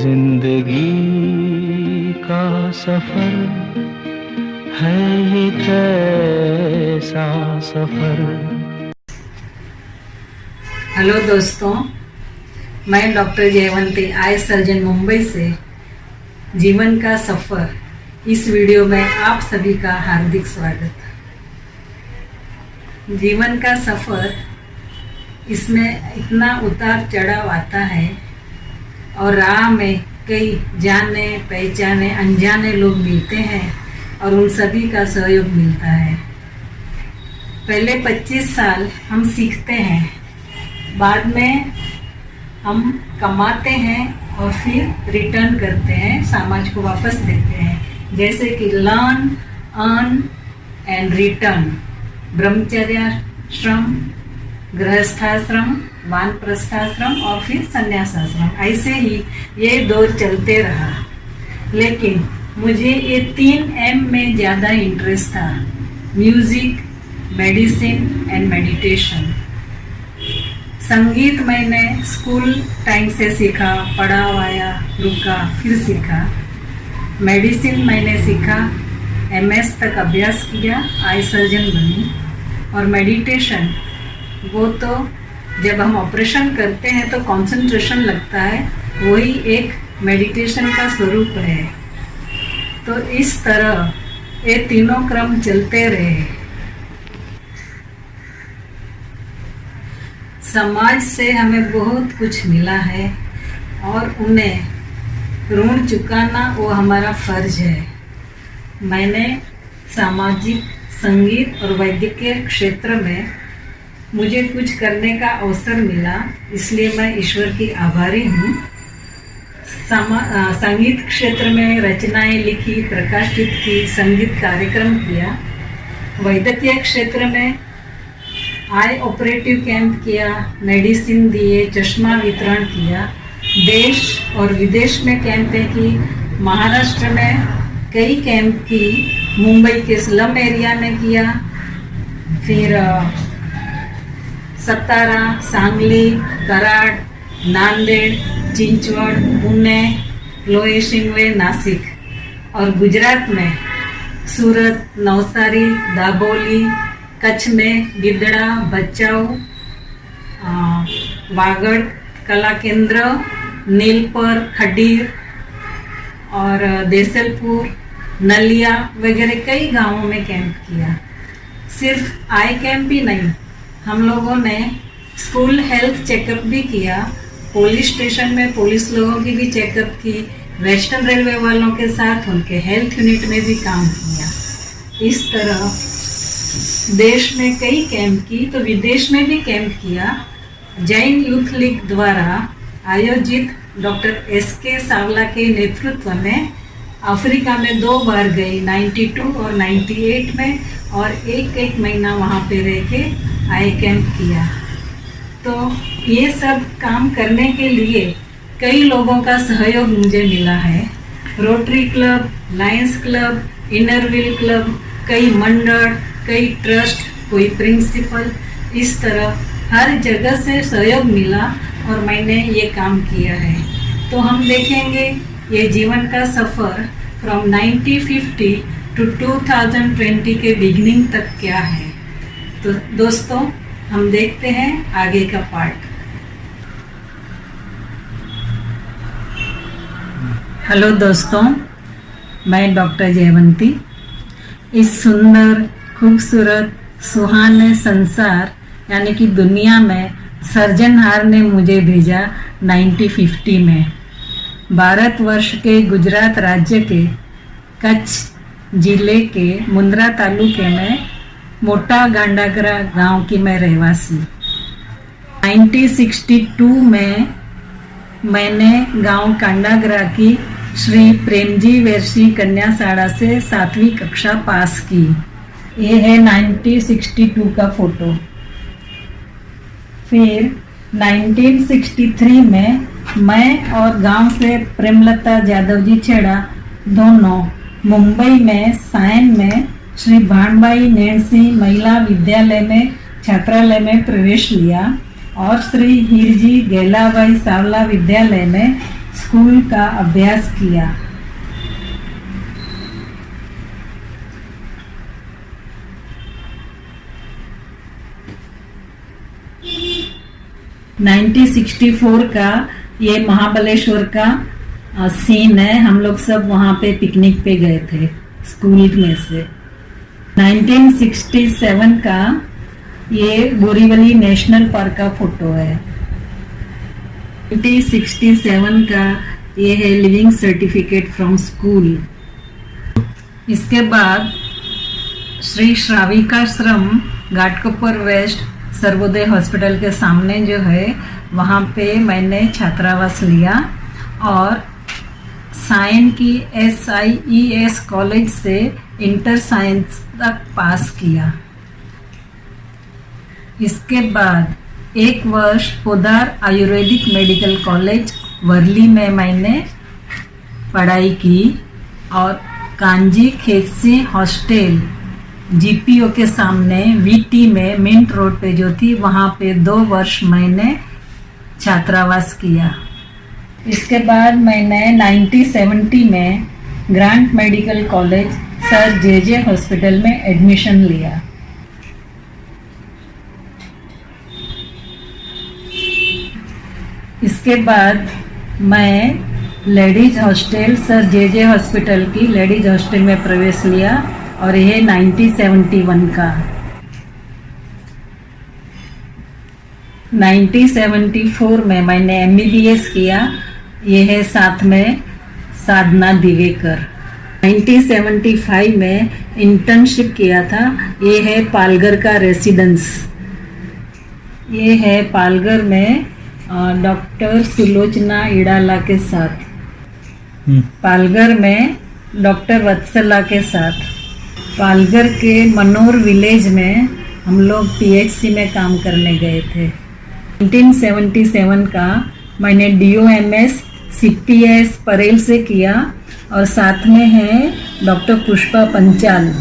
जिंदगी का सफर है ये कैसा सफर। हेलो दोस्तों, मैं doctor Jayavanti eye surgeon Mumbai से जीवन का सफर इस वीडियो में आप सभी का हार्दिक स्वागत। जीवन का सफर, इसमें इतना उतार चढ़ाव आता है और राह में कई जाने पहचाने अनजाने लोग मिलते हैं और उन सभी का सहयोग मिलता है। पहले 25 साल हम सीखते हैं, बाद में हम कमाते हैं और फिर रिटर्न करते हैं, समाज को वापस देते हैं। जैसे कि लर्न, अर्न एंड रिटर्न, ब्रह्मचर्याश्रम, गृहस्थाश्रम, वानप्रस्थाश्रम और फिर संन्यासाश्रम। ऐसे ही ये दौर चलते रहा, लेकिन मुझे ये 3M में ज़्यादा इंटरेस्ट था: म्यूजिक, मेडिसिन एंड मेडिटेशन। संगीत मैंने स्कूल टाइम से सीखा, पढ़ा आया, रुका, फिर सीखा। मेडिसिन मैंने सीखा, MS तक अभ्यास किया, आई सर्जन बनी। और मेडिटेशन, वो तो जब हम ऑपरेशन करते हैं तो कंसंट्रेशन लगता है, वही एक मेडिटेशन का स्वरूप है। तो इस तरह ये तीनों क्रम चलते रहे। समाज से हमें बहुत कुछ मिला है और उन्हें ऋण चुकाना वो हमारा फर्ज है। मैंने सामाजिक, संगीत और वैद्यकीय क्षेत्र में मुझे कुछ करने का अवसर मिला, इसलिए मैं ईश्वर की आभारी हूँ। संगीत क्षेत्र में रचनाएं लिखी, प्रकाशित की, संगीत कार्यक्रम किया। वैद्यकीय क्षेत्र में आई ऑपरेटिव कैंप किया, मेडिसिन दिए, चश्मा वितरण किया। देश और विदेश में कैंपें की, महाराष्ट्र में कई कैंप की, मुंबई के स्लम एरिया में किया, फिर सतारा, सांगली, कराड, नांदेड़, चिंचवड, पुणे, लोहे शिंगवे, नासिक। और गुजरात में सूरत, नवसारी, दाबोली, कच्छ में गिद्धड़ा, भचाऊ, वागड़ कला केंद्र, नीलपर, खडीर और देसलपुर, नलिया वगैरह कई गांवों में कैंप किया। सिर्फ आई कैंप ही नहीं, हम लोगों ने स्कूल हेल्थ चेकअप भी किया, पुलिस स्टेशन में पुलिस लोगों की भी चेकअप की, वेस्टर्न रेलवे वालों के साथ उनके हेल्थ यूनिट में भी काम किया। इस तरह देश में कई कैंप की, तो विदेश में भी कैंप किया। जैन यूथ लीग द्वारा आयोजित डॉक्टर SK सावला के नेतृत्व में अफ्रीका में 2 बार गई, 92 और 98 में, और एक महीना वहाँ पे रह के आई कैंप किया। तो ये सब काम करने के लिए कई लोगों का सहयोग मुझे मिला है। Rotary club, Lions club, inner wheel club, कई मंडल, कई ट्रस्ट, कोई प्रिंसिपल, इस तरह हर जगह से सहयोग मिला और मैंने ये काम किया है। तो हम देखेंगे ये जीवन का सफ़र फ्रॉम 1950 टू 2020 के बिगिनिंग तक क्या है। तो दोस्तों, हम देखते हैं आगे का पार्ट। हेलो दोस्तों, मैं डॉक्टर जयवंती। इस सुंदर, खूबसूरत, सुहाने संसार यानी कि दुनिया में सर्जनहार ने मुझे भेजा 1950 में। भारतवर्ष के गुजरात राज्य के कच्छ जिले के मुंद्रा तालुके में मोटा गांडागरा गांव की मैं रहवासी। 1962 में मैंने गांव कांडागरा की श्री प्रेमजी वेरसी कन्या शाला से 7वीं कक्षा पास की। ये है 1962 का फोटो। फिर 1963 में मैं और गांव से प्रेमलता जादव जी छेड़ा दोनों मुंबई में सायन में श्री भानबाई नैणसी महिला विद्यालय में छात्रालय में प्रवेश लिया और श्री हीरजी गेलाबाई सावला विद्यालय में स्कूल का अभ्यास किया। (1964) का ये महाबलेश्वर का सीन है। हम लोग सब वहाँ पे पिकनिक पे गए थे स्कूल में से। 1967 का ये बोरीवली नेशनल पार्क का फोटो है। 1967 का ये है लिविंग सर्टिफिकेट फ्रॉम स्कूल। इसके बाद श्री श्राविकाश्रम घाटकोपर वेस्ट सर्वोदय हॉस्पिटल के सामने जो है वहाँ पे मैंने छात्रावास लिया और साइन की SIES कॉलेज से इंटर साइंस तक पास किया। इसके बाद 1 वर्ष पोदार आयुर्वेदिक मेडिकल कॉलेज वर्ली में मैंने पढ़ाई की और कांजी खेतसी हॉस्टल GPO के सामने VT में मिंट रोड पे जो थी वहाँ पे 2 वर्ष मैंने छात्रावास किया। इसके बाद मैंने 1970 में grant medical college sir JJ hospital में एडमिशन लिया। इसके बाद मैं ladies hostel sir JJ hospital की लेडीज हॉस्टल में प्रवेश लिया और यह 1971 का। 1974 में मैंने MBBS किया। यह है साथ में साधना दिवेकर। 1975 में इंटर्नशिप किया था। ये है पालघर का रेसिडेंस। ये है पालघर में डॉक्टर सुलोचना इडाला के साथ, पालघर में डॉक्टर वत्सला के साथ। पालघर के मनोर विलेज में हम लोग PHC में काम करने गए थे। 1977 का मैंने DOMS CPS परेल से किया और साथ में है डॉक्टर पुष्पा पंचाल।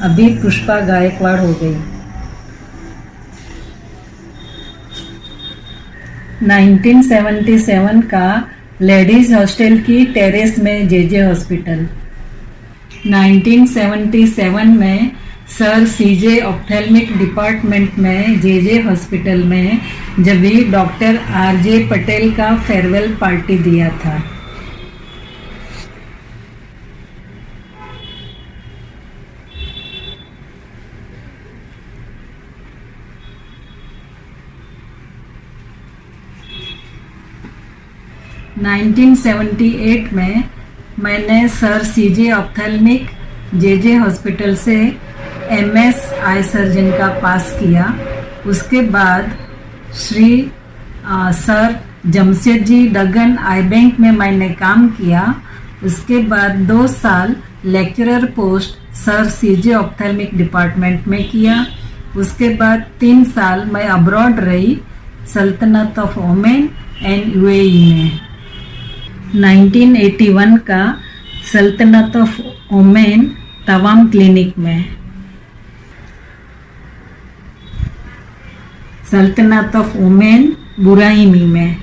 अभी पुष्पा गायकवाड़ हो गई। 1977 का लेडीज हॉस्टल की टेरेस में JJ हॉस्पिटल। 1977 में सर CJ ऑप्थेल्मिक डिपार्टमेंट में JJ हॉस्पिटल में जब भी डॉक्टर RJ पटेल का फेयरवेल पार्टी दिया था। (1978) में मैंने sir CJ ophthalmic JJ hospital से MS आई सर्जन का पास किया। उसके बाद श्री सर जमशेदजी डगन आई बैंक में मैंने काम किया। उसके बाद 2 साल lecturer post sir CJ ophthalmic department में किया। उसके बाद 3 साल मैं अब्रॉड रही सल्तनत ऑफ ओमान एंड UAE में। 1981 का सल्तनत ऑफ ओमान तवाम क्लिनिक में, सल्तनत ऑफ ओमान बुराइमी में।